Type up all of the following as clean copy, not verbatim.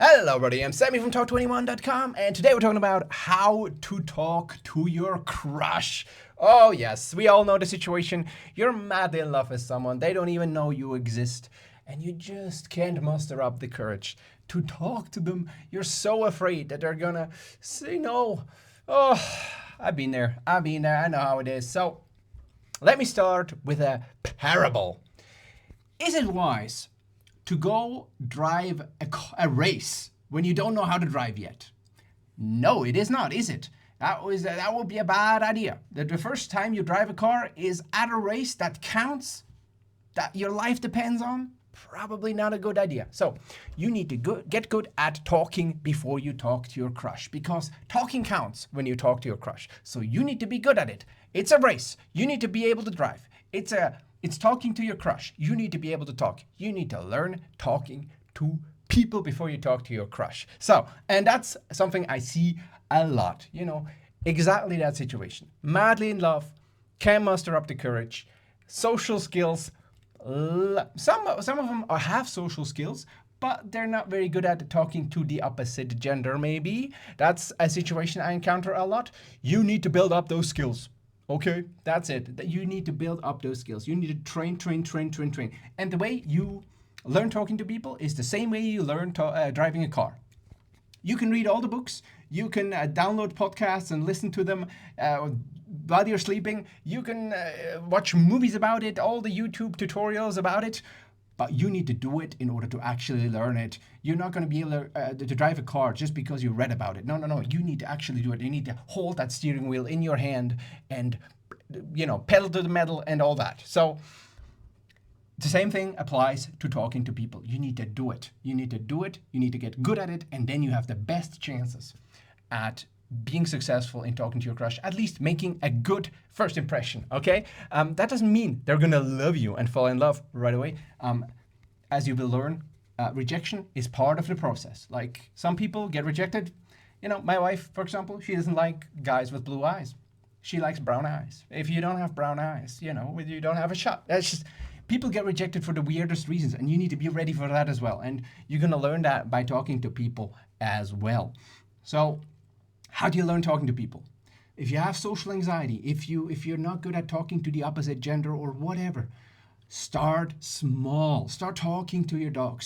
Hello everybody, I'm Sammy from Talk21.com and today we're talking about how to talk to your crush. Oh yes, we all know the situation. You're madly in love with someone, they don't even know you exist, and you just can't muster up the courage to talk to them. You're so afraid that they're gonna say no. Oh, I've been there, I know how it is. So let me start with a parable. Is it wise to go drive a race when you don't know how to drive yet? No, it is not, is it? That would be a bad idea. The first time you drive a car is at a race that counts, that your life depends on. Probably not a good idea. So you need to get good at talking before you talk to your crush, because talking counts when you talk to your crush. So you need to be good at it. It's a race. You need to be able to drive. It's talking to your crush. You need to be able to talk. You need to learn talking to people before you talk to your crush. So, and that's something I see a lot, exactly that situation. Madly in love, can't muster up the courage, social skills. Some of them have social skills, but they're not very good at talking to the opposite gender, maybe. That's a situation I encounter a lot. You need to build up those skills. Okay, that's it. You need to build up those skills. You need to train. And the way you learn talking to people is the same way you learn driving a car. You can read all the books. You can download podcasts and listen to them while you're sleeping. You can watch movies about it, all the YouTube tutorials about it. But you need to do it in order to actually learn it. You're not going to be able to drive a car just because you read about it. No. You need to actually do it. You need to hold that steering wheel in your hand and, pedal to the metal and all that. So the same thing applies to talking to people. You need to do it. You need to get good at it, and then you have the best chances at being successful in talking to your crush, at least making a good first impression, okay? That doesn't mean they're gonna love you and fall in love right away. As you will learn, rejection is part of the process. Like, some people get rejected. My wife, for example, she doesn't like guys with blue eyes. She likes brown eyes. If you don't have brown eyes, you don't have a shot. That's just, people get rejected for the weirdest reasons, and you need to be ready for that as well. And you're gonna learn that by talking to people as well. So, how do you learn talking to people? If you have social anxiety, if you're not good at talking to the opposite gender or whatever, start small. Start talking to your dog.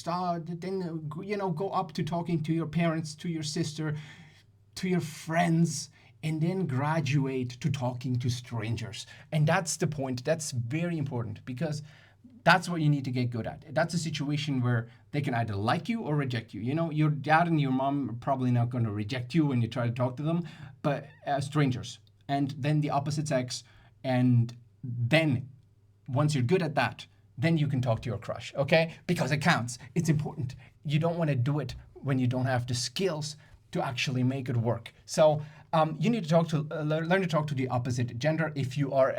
Go up to talking to your parents, to your sister, to your friends, and then graduate to talking to strangers. And that's the point. That's very important, because that's what you need to get good at. That's a situation where they can either like you or reject you. Your dad and your mom are probably not going to reject you when you try to talk to them, but strangers. And then the opposite sex. And then once you're good at that, then you can talk to your crush, okay? Because it counts. It's important. You don't want to do it when you don't have the skills to actually make it work. So you need to learn to talk to the opposite gender. If you are,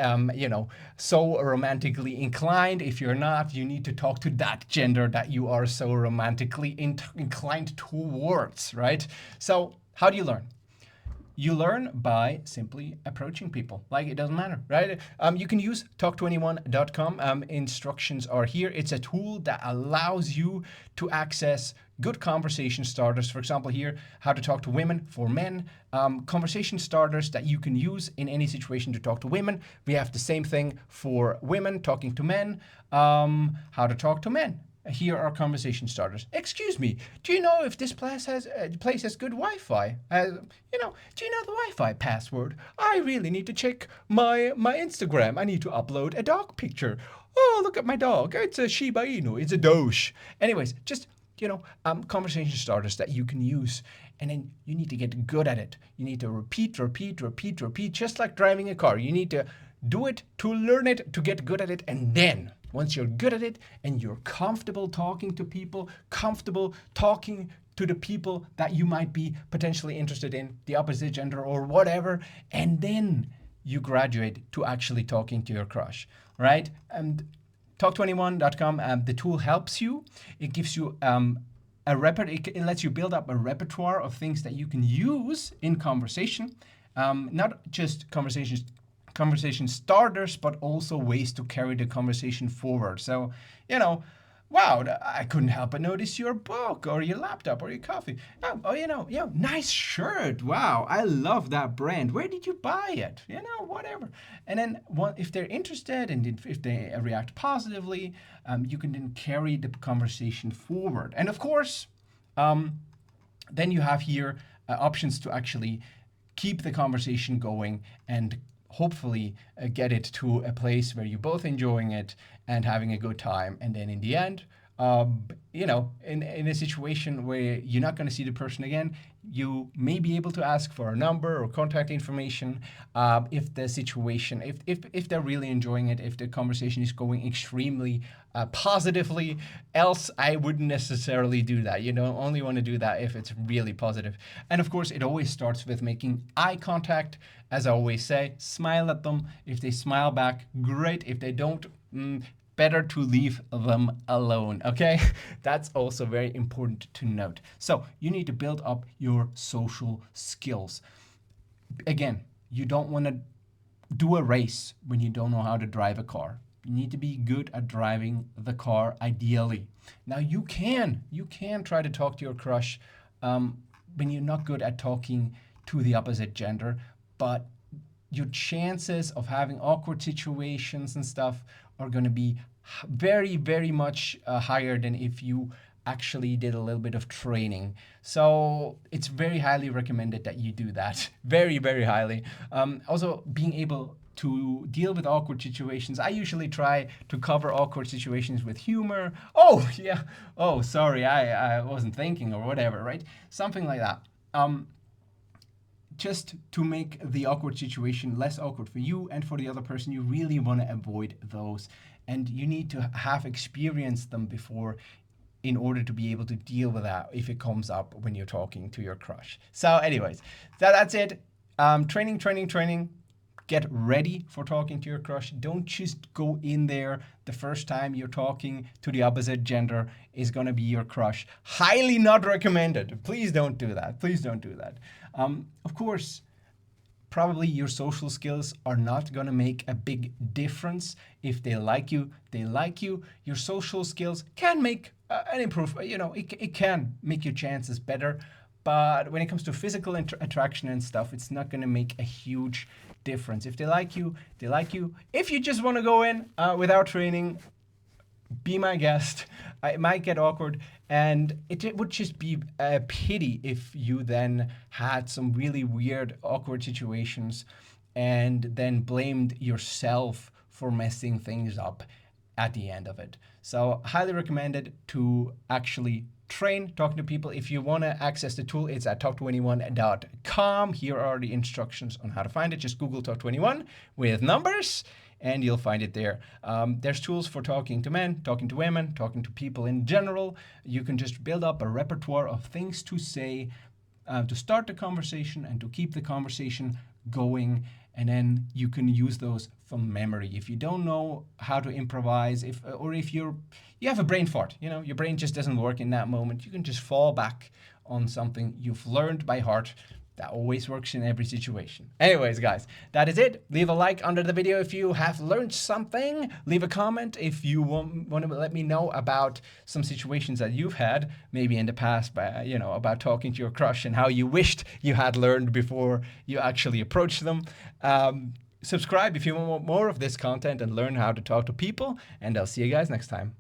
so romantically inclined. If you're not, you need to talk to that gender that you are so romantically inclined towards, right? So how do you learn? You learn by simply approaching people. Like, it doesn't matter, right? You can use talk21.com. Instructions are here. It's a tool that allows you to access good conversation starters. For example, here, how to talk to women for men. Conversation starters that you can use in any situation to talk to women. We have the same thing for women talking to men. How to talk to men. Here are conversation starters. Excuse me, do you know if this place has good Wi-Fi? Do you know the Wi-Fi password? I really need to check my Instagram. I need to upload a dog picture. Oh, look at my dog. It's a Shiba Inu. It's a Doge. Anyways, just, conversation starters that you can use. And then you need to get good at it. You need to repeat, just like driving a car. You need to do it to learn it, to get good at it, and then once you're good at it and you're comfortable talking to people, comfortable talking to the people that you might be potentially interested in, the opposite gender or whatever, and then you graduate to actually talking to your crush, right? And talk21.com, the tool helps you. It gives you it lets you build up a repertoire of things that you can use in conversation, not just conversation starters, but also ways to carry the conversation forward. So, Wow, I couldn't help but notice your book or your laptop or your coffee. Nice shirt. Wow, I love that brand. Where did you buy it? Whatever. And then if they're interested and if they react positively, you can then carry the conversation forward. And of course, then you have here options to actually keep the conversation going and hopefully get it to a place where you're both enjoying it and having a good time. And then in the end, in a situation where you're not going to see the person again, you may be able to ask for a number or contact information if the situation, if they're really enjoying it, if the conversation is going extremely positively. Else, I wouldn't necessarily do that. You don't only want to do that if it's really positive. And of course, it always starts with making eye contact. As I always say, smile at them. If they smile back, great. If they don't, better to leave them alone, okay? That's also very important to note. So you need to build up your social skills. Again, you don't want to do a race when you don't know how to drive a car. You need to be good at driving the car, ideally. Now you can try to talk to your crush when you're not good at talking to the opposite gender, but your chances of having awkward situations and stuff are going to be very, very much higher than if you actually did a little bit of training. So it's very highly recommended that you do that. Very, very highly. Also, being able to deal with awkward situations. I usually try to cover awkward situations with humor. Oh, yeah. Oh, sorry, I wasn't thinking or whatever, right? Something like that. Just to make the awkward situation less awkward for you and for the other person, you really want to avoid those. And you need to have experienced them before in order to be able to deal with that if it comes up when you're talking to your crush. So anyways, that's it. Training. Get ready for talking to your crush. Don't just go in there the first time you're talking to the opposite gender is going to be your crush. Highly not recommended. Please don't do that. Please don't do that. Of course, probably your social skills are not going to make a big difference. If they like you, they like you. Your social skills can make an improvement. It can make your chances better. But when it comes to physical attraction and stuff, it's not going to make a huge difference. If they like you, they like you. If you just want to go in without training, be my guest. It might get awkward, and it would just be a pity if you then had some really weird, awkward situations and then blamed yourself for messing things up at the end of it. So highly recommended to actually train talking to people. If you want to access the tool, it's at talk21.com. Here are the instructions on how to find it. Just Google Talk21 with numbers and you'll find it there. There's tools for talking to men, talking to women, talking to people in general. You can just build up a repertoire of things to say to start the conversation and to keep the conversation going. And then you can use those from memory. If you don't know how to improvise, if you have a brain fart, your brain just doesn't work in that moment, you can just fall back on something you've learned by heart. That always works in every situation. Anyways, guys, that is it. Leave a like under the video if you have learned something. Leave a comment if you want to let me know about some situations that you've had, maybe in the past, about talking to your crush and how you wished you had learned before you actually approached them. Subscribe if you want more of this content and learn how to talk to people, and I'll see you guys next time.